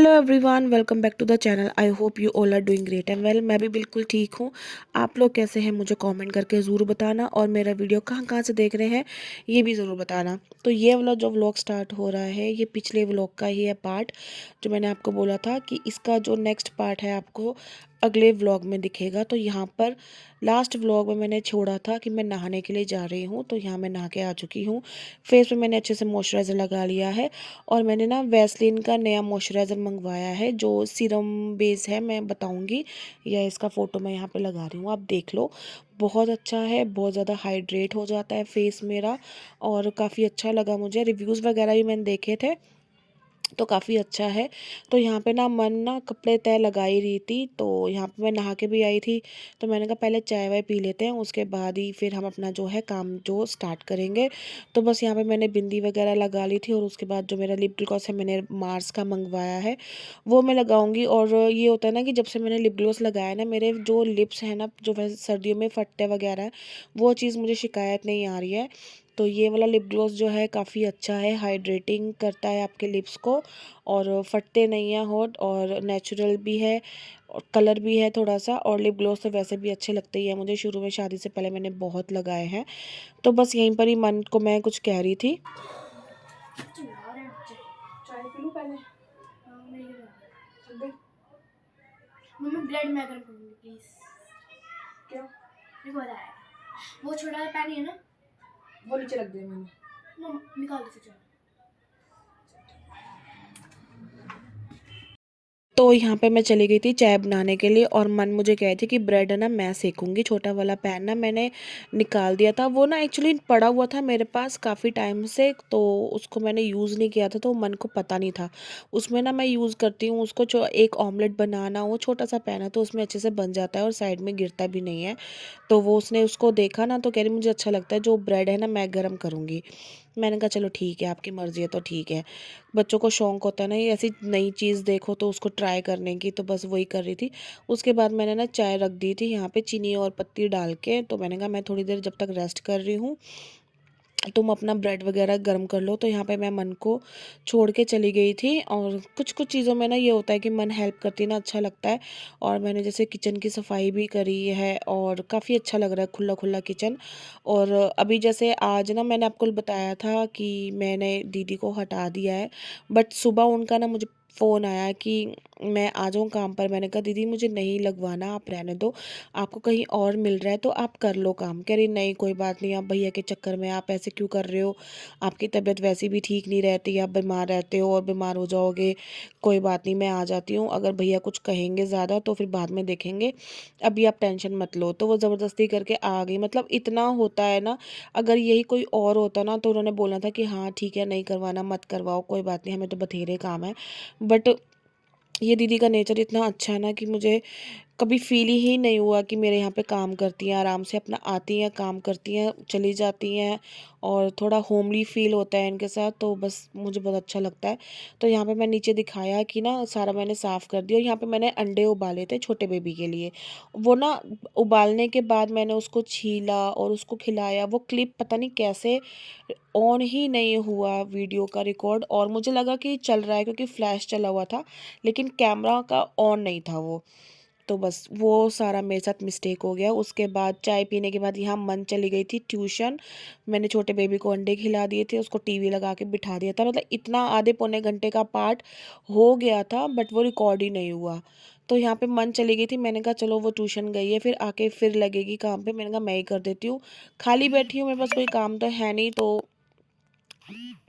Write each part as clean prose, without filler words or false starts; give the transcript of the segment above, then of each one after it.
Hello everyone, welcome back to the channel. I hope you all are doing great and well. मैं भी बिल्कुल ठीक हूँ। आप लोग कैसे हैं मुझे कमेंट करके ज़रूर बताना, और मेरा वीडियो कहाँ कहाँ से देख रहे हैं ये भी ज़रूर बताना। तो ये वाला जो व्लॉग स्टार्ट हो रहा है ये पिछले व्लॉग का ही है पार्ट, जो मैंने आपको बोला था कि इसका जो नेक्स्ट पार्ट है आपको अगले व्लॉग में दिखेगा। तो यहाँ पर लास्ट व्लॉग में मैंने छोड़ा था कि मैं नहाने के लिए जा रही हूँ, तो यहाँ मैं नहा के आ चुकी हूँ। फेस पे मैंने अच्छे से मॉइस्चराइज़र लगा लिया है, और मैंने ना वैसलीन का नया मॉइस्चराइज़र मंगवाया है जो सीरम बेस है। मैं बताऊंगी, या इसका फ़ोटो मैं यहाँ पे लगा रही हूँ, आप देख लो। बहुत अच्छा है, बहुत ज़्यादा हाइड्रेट हो जाता है फेस मेरा, और काफ़ी अच्छा लगा मुझे। रिव्यूज़ वगैरह भी मैंने देखे थे तो काफ़ी अच्छा है। तो यहाँ पे ना मन ना कपड़े तय लगा ही रही थी, तो यहाँ पे मैं नहा के भी आई थी। तो मैंने कहा पहले चाय वाय पी लेते हैं, उसके बाद ही फिर हम अपना जो है काम जो स्टार्ट करेंगे। तो बस यहाँ पे मैंने बिंदी वगैरह लगा ली थी, और उसके बाद जो मेरा लिप ग्लॉस है मैंने मार्स का मंगवाया है, वो मैं लगाऊंगी। और ये होता है ना कि जब से मैंने लिप ग्लॉस लगाया ना, मेरे जो लिप्स हैं ना, जो वैसे सर्दियों में फटते वगैरह है, वो चीज़ मुझे शिकायत नहीं आ रही है। तो ये वाला लिप ग्लॉस जो है काफ़ी अच्छा है, हाइड्रेटिंग करता है आपके लिप्स को, और फटते नहीं हैं होठ, और नेचुरल भी है, और कलर भी है थोड़ा सा। और लिप ग्लॉस तो वैसे भी अच्छे लगते ही हैं मुझे, शुरू में शादी से पहले मैंने बहुत लगाए हैं। तो बस यहीं पर ही मन को मैं कुछ कह रही थी। चाय पी लूं पहले? हाँ, चल गई। मम्मी ब्लेड मैं गर्म करूंगी प्लीज। क्या? देखो बताया वो छोटा पैन है ना, वो नीचे रख दिया मैंने, निकाल दो। तो यहाँ पे मैं चली गई थी चाय बनाने के लिए, और मन मुझे कह रही थी कि ब्रेड है ना मैं सेकूंगी। छोटा वाला पैन ना मैंने निकाल दिया था, वो ना एक्चुअली पड़ा हुआ था मेरे पास काफ़ी टाइम से, तो उसको मैंने यूज़ नहीं किया था, तो मन को पता नहीं था। उसमें ना मैं यूज़ करती हूँ उसको, जो एक ऑमलेट बनाना, वो छोटा सा पैन है तो उसमें अच्छे से बन जाता है और साइड में गिरता भी नहीं है। तो वो उसने उसको देखा ना, तो कह रही मुझे अच्छा लगता है जो ब्रेड है ना मैं गर्म करूँगी। मैंने कहा चलो ठीक है, आपकी मर्ज़ी है तो ठीक है। बच्चों को शौक़ होता है ना, ये ऐसी नई चीज़ देखो तो उसको ट्राई करने की, तो बस वही कर रही थी। उसके बाद मैंने ना चाय रख दी थी यहाँ पे चीनी और पत्ती डाल के, तो मैंने कहा मैं थोड़ी देर जब तक रेस्ट कर रही हूँ तुम अपना ब्रेड वगैरह गर्म कर लो। तो यहाँ पे मैं मन को छोड़ के चली गई थी, और कुछ कुछ चीज़ों में ना ये होता है कि मन हेल्प करती ना अच्छा लगता है। और मैंने जैसे किचन की सफाई भी करी है, और काफ़ी अच्छा लग रहा है खुला खुला किचन। और अभी जैसे आज ना मैंने आपको बताया था कि मैंने दीदी को हटा दिया है, बट सुबह उनका ना मुझे फ़ोन आया कि मैं आ जाऊँ काम पर। मैंने कहा दीदी मुझे नहीं लगवाना, आप रहने दो, आपको कहीं और मिल रहा है तो आप कर लो काम। कह रही नहीं कोई बात नहीं, आप भैया के चक्कर में आप ऐसे क्यों कर रहे हो, आपकी तबीयत वैसे भी ठीक नहीं रहती, आप बीमार रहते हो और बीमार हो जाओगे। कोई बात नहीं, मैं आ जाती हूँ, अगर भैया कुछ कहेंगे ज़्यादा तो फिर बाद में देखेंगे, अभी आप टेंशन मत लो। तो वो ज़बरदस्ती करके आ गई। मतलब इतना होता है ना, अगर यही कोई और होता ना तो उन्होंने बोलना था कि हाँ ठीक है नहीं करवाना मत करवाओ, कोई बात नहीं, हमें तो बथेरे काम है। बट ये दीदी का नेचर इतना अच्छा है ना कि मुझे कभी फील ही नहीं हुआ कि मेरे यहाँ पे काम करती हैं, आराम से अपना आती हैं काम करती हैं चली जाती हैं, और थोड़ा होमली फील होता है इनके साथ, तो बस मुझे बहुत अच्छा लगता है। तो यहाँ पे मैं नीचे दिखाया कि ना सारा मैंने साफ़ कर दिया, और यहाँ पे मैंने अंडे उबाले थे छोटे बेबी के लिए। वो ना उबालने के बाद मैंने उसको छीला और उसको खिलाया, वो क्लिप पता नहीं कैसे ऑन ही नहीं हुआ वीडियो का रिकॉर्ड, और मुझे लगा कि चल रहा है क्योंकि फ्लैश चला हुआ था, लेकिन कैमरा का ऑन नहीं था वो। तो बस वो सारा मेरे साथ मिस्टेक हो गया। उसके बाद चाय पीने के बाद यहाँ मन चली गई थी ट्यूशन। मैंने छोटे बेबी को अंडे खिला दिए थे, उसको टीवी लगा के बिठा दिया था, मतलब इतना आधे पौने घंटे का पार्ट हो गया था, बट वो रिकॉर्ड ही नहीं हुआ। तो यहाँ पे मन चली गई थी, मैंने कहा चलो वो ट्यूशन गई है फिर आके फिर लगेगी काम पे, मैंने कहा मैं ही कर देती हूँ, खाली बैठी हूँ, मेरे पास कोई काम तो है नहीं, तो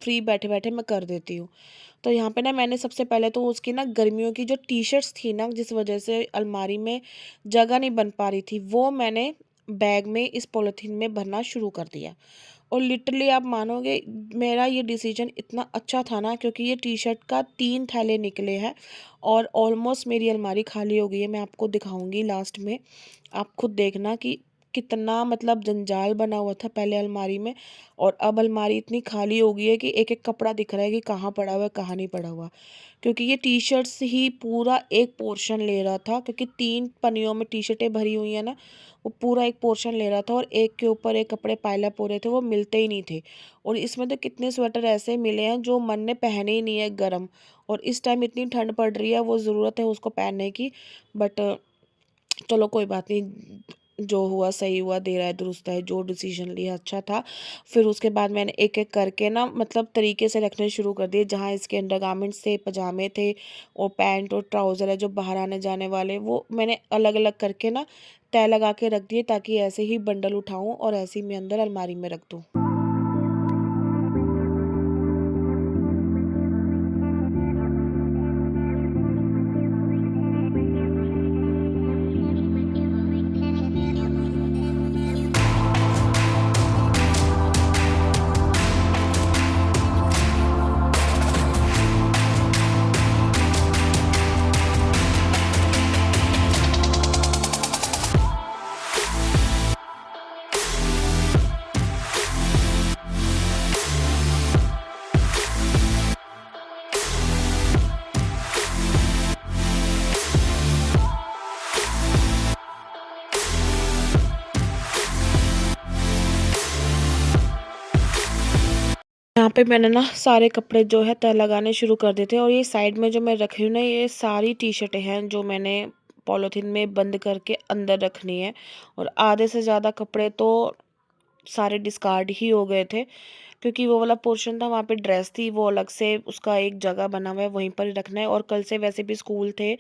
फ्री बैठे बैठे मैं कर देती हूँ। तो यहाँ पे ना मैंने सबसे पहले तो उसकी ना गर्मियों की जो टी शर्ट्स थी ना, जिस वजह से अलमारी में जगह नहीं बन पा रही थी, वो मैंने बैग में इस पॉलिथीन में भरना शुरू कर दिया। और लिटरली आप मानोगे मेरा ये डिसीजन इतना अच्छा था ना, क्योंकि ये टी शर्ट का 3 थैले निकले हैं, और ऑलमोस्ट मेरी अलमारी खाली हो गई है। मैं आपको दिखाऊंगी लास्ट में, आप खुद देखना कि कितना मतलब जंजाल बना हुआ था पहले अलमारी में, और अब अलमारी इतनी खाली हो गई है कि एक एक कपड़ा दिख रहा है कि कहाँ पड़ा हुआ है कहाँ नहीं पड़ा हुआ। क्योंकि ये टी शर्ट्स ही पूरा एक पोर्शन ले रहा था, क्योंकि 3 पन्नियों में टी शर्टें भरी हुई हैं ना, वो पूरा एक पोर्शन ले रहा था, और एक के ऊपर एक कपड़े पाइलअप हो रहे थे, वो मिलते ही नहीं थे। और इसमें तो कितने स्वेटर ऐसे मिले हैं जो मन ने पहने ही नहीं है गर्म, और इस टाइम इतनी ठंड पड़ रही है, वो ज़रूरत है उसको पहनने की। बट चलो कोई बात नहीं, जो हुआ सही हुआ, देर आए दुरुस्त आए, जो डिसीजन लिया अच्छा था। फिर उसके बाद मैंने एक एक करके ना मतलब तरीके से रखने शुरू कर दिए, जहाँ इसके अंडरगारमेंट्स थे, पजामे थे, और पैंट और ट्राउज़र है जो बाहर आने जाने वाले, वो मैंने अलग अलग करके ना तय लगा के रख दिए, ताकि ऐसे ही बंडल उठाऊं और ऐसे ही मैं अंदर अलमारी में रख दूं। यहाँ पे मैंने ना सारे कपड़े जो है तह लगाने शुरू कर देते हैं, और ये साइड में जो मैं रखी हूँ ना, ये सारी टी शर्टें हैं जो मैंने पॉलीथीन में बंद करके अंदर रखनी है। और आधे से ज़्यादा कपड़े तो सारे डिस्कार्ड ही हो गए थे, क्योंकि वो वाला पोर्शन था, वहाँ पे ड्रेस थी, वो अलग से उसका एक जगह बना हुआ है, वहीं पर ही रखना है। और कल से वैसे भी स्कूल थे,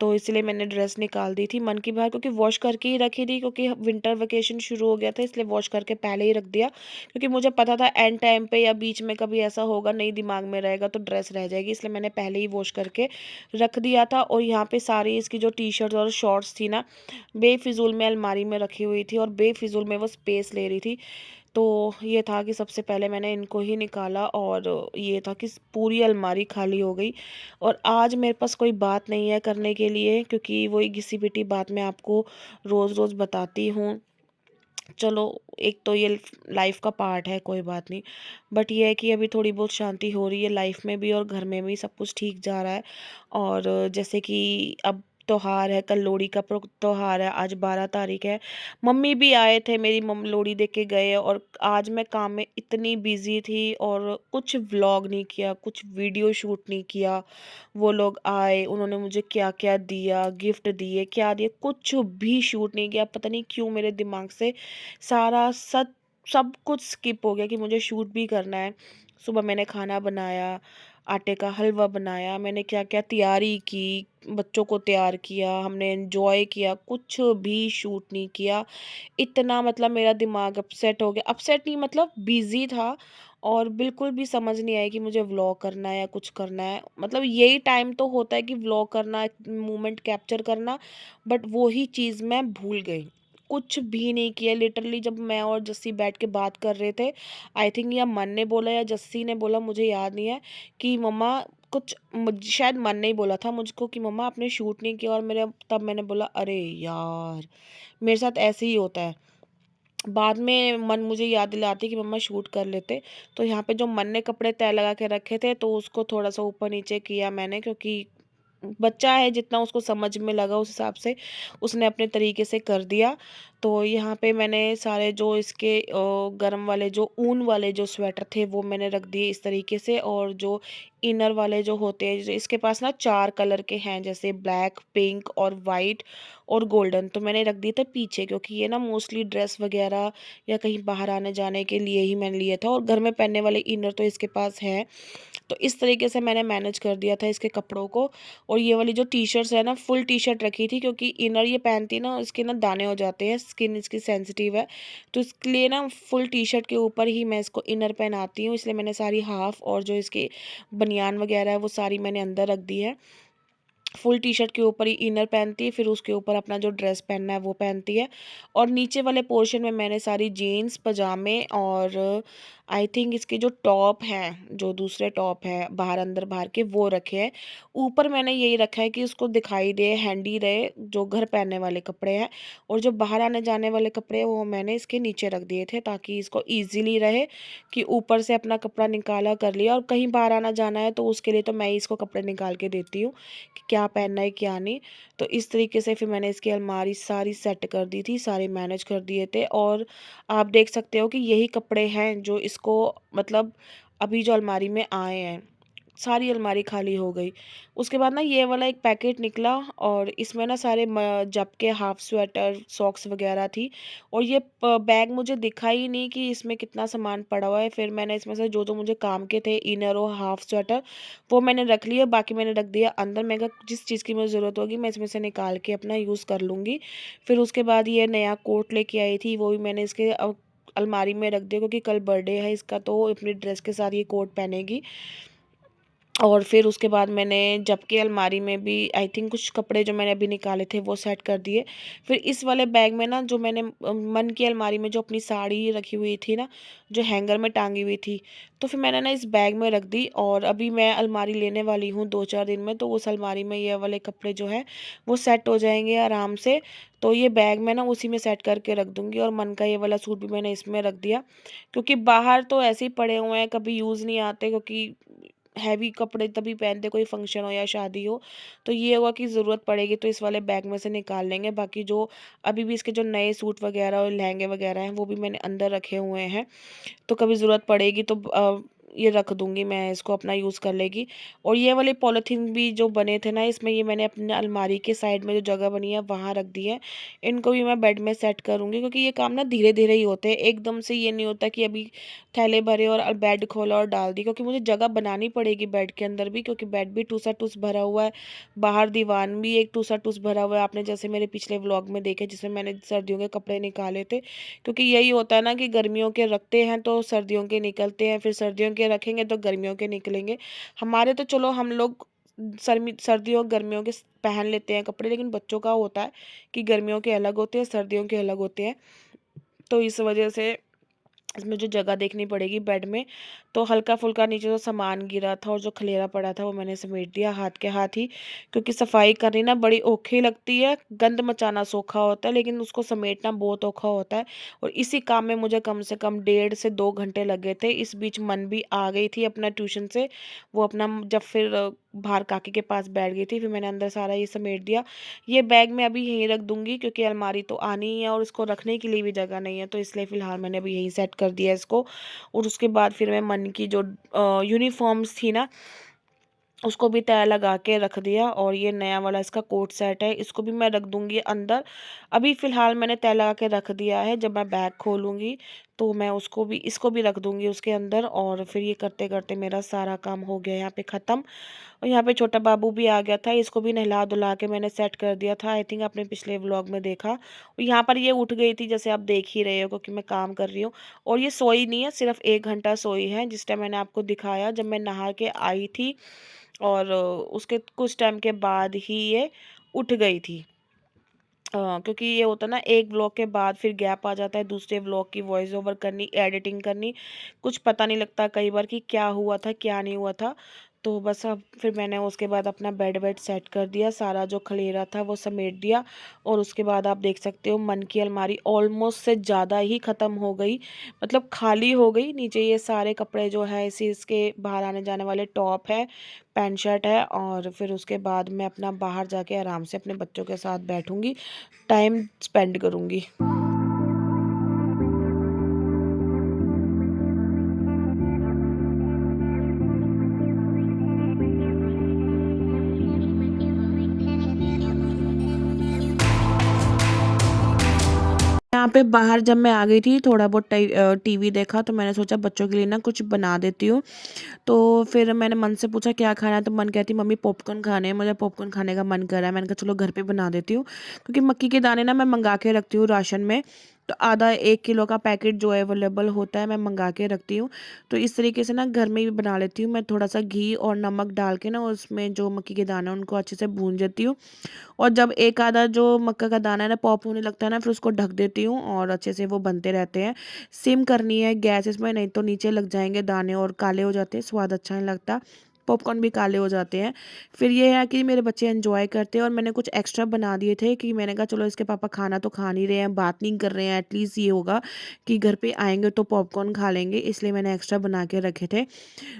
तो इसलिए मैंने ड्रेस निकाल दी थी मन की बाहर, क्योंकि वॉश करके ही रखी थी, क्योंकि विंटर वेकेशन शुरू हो गया था, इसलिए वॉश करके पहले ही रख दिया। क्योंकि मुझे पता था एंड टाइम पे या बीच में कभी ऐसा होगा, नहीं दिमाग में रहेगा तो ड्रेस रह जाएगी, इसलिए मैंने पहले ही वॉश करके रख दिया था। और यहाँ पे सारी इसकी जो टी शर्ट्स और शॉर्ट्स थी ना, बेफिजूल में अलमारी में रखी हुई थी, और बेफिजूल में वो स्पेस ले रही थी। तो ये था कि सबसे पहले मैंने इनको ही निकाला, और ये था कि पूरी अलमारी खाली हो गई। और आज मेरे पास कोई बात नहीं है करने के लिए, क्योंकि वही घिसी पिटी बात मैं आपको रोज़ रोज़ बताती हूँ। चलो, एक तो ये लाइफ का पार्ट है, कोई बात नहीं। बट ये है कि अभी थोड़ी बहुत शांति हो रही है लाइफ में भी, और घर में भी सब कुछ ठीक जा रहा है। और जैसे कि अब त्योहार है, कल लोहड़ी का त्योहार है, आज 12 तारीख है। मम्मी भी आए थे, मेरी मम्मी लोहड़ी दे के गए, और आज मैं काम में इतनी बिजी थी, और कुछ व्लॉग नहीं किया, कुछ वीडियो शूट नहीं किया। वो लोग आए, उन्होंने मुझे क्या क्या दिया, गिफ्ट दिए, क्या दिए, कुछ भी शूट नहीं किया। पता नहीं क्यों मेरे दिमाग से सारा सब कुछ स्किप हो गया कि मुझे शूट भी करना है। सुबह मैंने खाना बनाया, आटे का हलवा बनाया, मैंने क्या क्या तैयारी की, बच्चों को तैयार किया, हमने एंजॉय किया, कुछ भी शूट नहीं किया। इतना मतलब मेरा दिमाग अपसेट हो गया, अपसेट नहीं मतलब बिजी था, और बिल्कुल भी समझ नहीं आया कि मुझे व्लॉग करना है या कुछ करना है। मतलब यही टाइम तो होता है कि व्लॉग करना, मोमेंट कैप्चर करना, बट वो ही चीज़ मैं भूल गई। कुछ भी नहीं किया लिटरली। जब मैं और जस्सी बैठ के बात कर रहे थे, आई थिंक या मन ने बोला या जस्सी ने बोला, मुझे याद नहीं है, कि मम्मा कुछ शायद मन ने ही बोला था मुझको कि मम्मा आपने शूट नहीं किया। और मेरे तब मैंने बोला, अरे यार, मेरे साथ ऐसे ही होता है। बाद में मन मुझे याद दिलाती कि मम्मा शूट कर लेते। तो यहाँ पे जो मन ने कपड़े तय लगा के रखे थे, तो उसको थोड़ा सा ऊपर नीचे किया मैंने, क्योंकि बच्चा है, जितना उसको समझ में लगा उस हिसाब से उसने अपने तरीके से कर दिया। तो यहाँ पे मैंने सारे जो इसके गर्म वाले जो ऊन वाले जो स्वेटर थे, वो मैंने रख दिए इस तरीके से। और जो इनर वाले जो होते हैं, जो इसके पास ना 4 कलर के हैं, जैसे ब्लैक, पिंक और वाइट और गोल्डन, तो मैंने रख दिए थे पीछे, क्योंकि ये ना मोस्टली ड्रेस वगैरह या कहीं बाहर आने जाने के लिए ही मैंने लिया था, और घर में पहनने वाले इनर तो इसके पास है। तो इस तरीके से मैंने मैनेज कर दिया था इसके कपड़ों को। और ये वाली जो टी शर्ट्स है ना, फुल टी शर्ट रखी थी, क्योंकि इनर ये पहनती ना, इसके ना दाने हो जाते हैं, स्किन इसकी सेंसिटिव है। तो इसके लिए ना फुल टी शर्ट के ऊपर ही मैं इसको इनर पहनाती हूँ, इसलिए मैंने सारी हाफ और जो इसकी बनियान वगैरह है वो सारी मैंने अंदर रख दी है। फुल टी-शर्ट के ऊपर ही इनर पहनती है, फिर उसके ऊपर अपना जो ड्रेस पहनना है वो पहनती है। और नीचे वाले पोर्शन में मैंने सारी जीन्स, पजामे और आई थिंक इसके जो टॉप हैं, जो दूसरे टॉप हैं बाहर अंदर बाहर के, वो रखे हैं। ऊपर मैंने यही रखा है कि उसको दिखाई दे, हैंडी रहे, जो घर पहनने वाले कपड़े हैं। और जो बाहर आने जाने वाले कपड़े हैं वो मैंने इसके नीचे रख दिए थे, ताकि इसको ईज़िली रहे कि ऊपर से अपना कपड़ा निकाला, कर लिया। और कहीं बाहर आना जाना है तो उसके लिए तो मैं ही इसको कपड़े निकाल के देती हूँ कि क्या पहनना है क्या नहीं। तो इस तरीके से फिर मैंने इसकी अलमारी सारी सेट कर दी थी, सारे मैनेज कर दिए थे। और आप देख सकते हो कि यही कपड़े हैं जो इसको मतलब अभी जो अलमारी में आए हैं, सारी अलमारी खाली हो गई। उसके बाद ना ये वाला एक पैकेट निकला और इसमें ना सारे जब के हाफ स्वेटर, सॉक्स वगैरह थी। और ये बैग मुझे दिखा ही नहीं कि इसमें कितना सामान पड़ा हुआ है। फिर मैंने इसमें से जो जो मुझे काम के थे, इनर और हाफ स्वेटर, वो मैंने रख लिए, बाकी मैंने रख दिया अंदर। मैं कहा जिस चीज़ की मुझे ज़रूरत होगी मैं इसमें से निकाल के अपना यूज़ कर लूँगी। फिर उसके बाद ये नया कोट लेके आई थी, वो भी मैंने इसके अलमारी में रख दिया, क्योंकि कल बर्थडे है इसका, तो अपनी ड्रेस के साथ ये कोट पहनेगी। और फिर उसके बाद मैंने जब की अलमारी में भी आई थिंक कुछ कपड़े जो मैंने अभी निकाले थे वो सेट कर दिए। फिर इस वाले बैग में ना जो मैंने मन की अलमारी में जो अपनी साड़ी रखी हुई थी ना, जो हैंगर में टांगी हुई थी, तो फिर मैंने ना इस बैग में रख दी। और अभी मैं अलमारी लेने वाली हूँ 2-4 दिन में, तो उस अलमारी में ये वाले कपड़े जो है वो सेट हो जाएंगे आराम से। तो ये बैग मैं ना उसी में सेट करके रख दूँगी। और मन का ये वाला सूट भी मैंने इसमें रख दिया, क्योंकि बाहर तो ऐसे ही पड़े हुए हैं, कभी यूज़ नहीं आते, क्योंकि हैवी कपड़े तभी पहनते, कोई फंक्शन हो या शादी हो। तो ये होगा कि ज़रूरत पड़ेगी तो इस वाले बैग में से निकाल लेंगे। बाकी जो अभी भी इसके जो नए सूट वगैरह और लहंगे वगैरह हैं वो भी मैंने अंदर रखे हुए हैं, तो कभी ज़रूरत पड़ेगी तो ये रख दूँगी मैं, इसको अपना यूज़ कर लेगी। और ये वाले पॉलीथीन भी जो बने थे ना इसमें, ये मैंने अपने अलमारी के साइड में जो जगह बनी है वहाँ रख दी है। इनको भी मैं बेड में सेट करूँगी, क्योंकि ये काम ना धीरे-धीरे ही होते हैं, एकदम से ये नहीं होता कि अभी थैले भरे और बेड खोला और डाल दी, क्योंकि मुझे जगह बनानी पड़ेगी बेड के अंदर भी, क्योंकि बेड भी टूसा-टूस भरा हुआ है, बाहर दीवान भी एक टूसा-टूस भरा हुआ है। आपने जैसे मेरे पिछले व्लॉग में देखे जिसमें मैंने सर्दियों के कपड़े निकाले थे, क्योंकि यही होता है ना कि गर्मियों के रखते हैं तो सर्दियों के निकलते हैं, फिर सर्दियों के रखेंगे तो गर्मियों के निकलेंगे। हमारे तो चलो हम लोग सर्दियों गर्मियों के पहन लेते हैं कपड़े, लेकिन बच्चों का होता है कि गर्मियों के अलग होते हैं, सर्दियों के अलग होते हैं। तो इस वजह से इसमें जो जगह देखनी पड़ेगी बेड में। तो हल्का-फुल्का नीचे जो सामान गिरा था और जो खलेरा पड़ा था वो मैंने समेट दिया हाथ के हाथ ही, क्योंकि सफाई करनी ना बड़ी औखी लगती है, गंद मचाना सौखा होता है, लेकिन उसको समेटना बहुत औखा होता है। और इसी काम में मुझे कम से कम 1.5 से 2 घंटे लगे थे। इस बीच मन भी आ गई थी अपना ट्यूशन से, वो अपना जब फिर बाहर काकी के पास बैठ गई थी, फिर मैंने अंदर सारा ये समेट दिया। ये बैग मैं अभी यहीं रख दूँगी, क्योंकि अलमारी तो आनी ही है और इसको रखने के लिए भी जगह नहीं है, तो इसलिए फ़िलहाल मैंने अभी यहीं सेट कर दिया है इसको। और उसके बाद फिर मैं मन की जो यूनिफ़ॉर्म्स थी ना, उसको भी तय लगा के रख दिया। और ये नया वाला इसका कोट सेट है, इसको भी मैं रख दूँगी अंदर। अभी फ़िलहाल मैंने तय लगा के रख दिया है, जब मैं बैग खोलूँगी तो मैं उसको भी इसको भी रख दूँगी उसके अंदर। और फिर ये करते-करते मेरा सारा काम हो गया यहाँ पे ख़त्म। और यहाँ पे छोटा बाबू भी आ गया था, इसको भी नहला-धुला के मैंने सेट कर दिया था। आई थिंक आपने पिछले व्लॉग में देखा। और यहाँ पर ये उठ गई थी, जैसे आप देख ही रहे हो, क्योंकि मैं काम कर रही हूँ। और ये सोई नहीं है, सिर्फ़ 1 घंटा सोई है, जिस टाइम मैंने आपको दिखाया जब मैं नहा के आई थी। और उसके कुछ टाइम के बाद ही ये उठ गई थी। क्योंकि ये होता है ना, एक व्लॉग के बाद फिर गैप आ जाता है, दूसरे व्लॉग की वॉइस ओवर करनी, एडिटिंग करनी, कुछ पता नहीं लगता कई बार कि क्या हुआ था क्या नहीं हुआ था। तो बस अब फिर मैंने उसके बाद अपना बेड वेड सेट कर दिया, सारा जो खलेरा था वो समेट दिया। और उसके बाद आप देख सकते हो मन की अलमारी ऑलमोस्ट से ज़्यादा ही ख़त्म हो गई, मतलब खाली हो गई। नीचे ये सारे कपड़े जो है इसी इसके बाहर आने जाने वाले टॉप है, पैंट शर्ट है। और फिर उसके बाद मैं अपना बाहर जाके आराम से अपने बच्चों के साथ बैठूँगी, टाइम स्पेंड करूँगी। यहाँ पे बाहर जब मैं आ गई थी, थोड़ा बहुत टीवी देखा, तो मैंने सोचा बच्चों के लिए ना कुछ बना देती हूँ। तो फिर मैंने मन से पूछा क्या खाना है, तो मन कहती मम्मी पॉपकॉर्न खाने हैं, मुझे पॉपकॉर्न खाने का मन कर रहा है। मैंने कहा चलो घर पे बना देती हूँ, क्योंकि मक्की के दाने ना मैं मंगा के रखती हूँ राशन में। तो आधा 1 किलो का पैकेट जो अवेलेबल होता है मैं मंगा के रखती हूँ। तो इस तरीके से ना घर में भी बना लेती हूँ मैं, थोड़ा-सा घी और नमक डाल के ना उसमें जो मक्की के दाना है उनको अच्छे से भून देती हूँ। और जब एक आधा जो मक्का का दाना है ना पॉप होने लगता है ना, फिर उसको ढक देती हूँ और अच्छे से वो बनते रहते हैं। सिम करनी है गैस इसमें, नहीं तो नीचे लग जाएँगे दाने और काले हो जाते हैं, स्वाद अच्छा नहीं लगता। पॉपकॉर्न भी काले हो जाते हैं। फिर ये है कि मेरे बच्चे एन्जॉय करते हैं और मैंने कुछ एक्स्ट्रा बना दिए थे कि मैंने कहा चलो इसके पापा खाना तो खा नहीं रहे हैं, बात नहीं कर रहे हैं, एटलीस्ट ये होगा कि घर पे आएँगे तो पॉपकॉर्न खा लेंगे, इसलिए मैंने एक्स्ट्रा बना के रखे थे।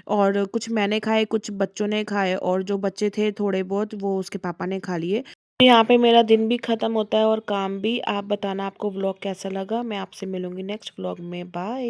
और कुछ मैंने खाए, कुछ बच्चों ने खाए और जो बचे थे थोड़े बहुत वो उसके पापा ने खा लिए। यहाँ पे मेरा दिन भी ख़त्म होता है और काम भी। आप बताना आपको व्लॉग कैसा लगा? मैं आपसे मिलूँगी नेक्स्ट व्लॉग में। बाय।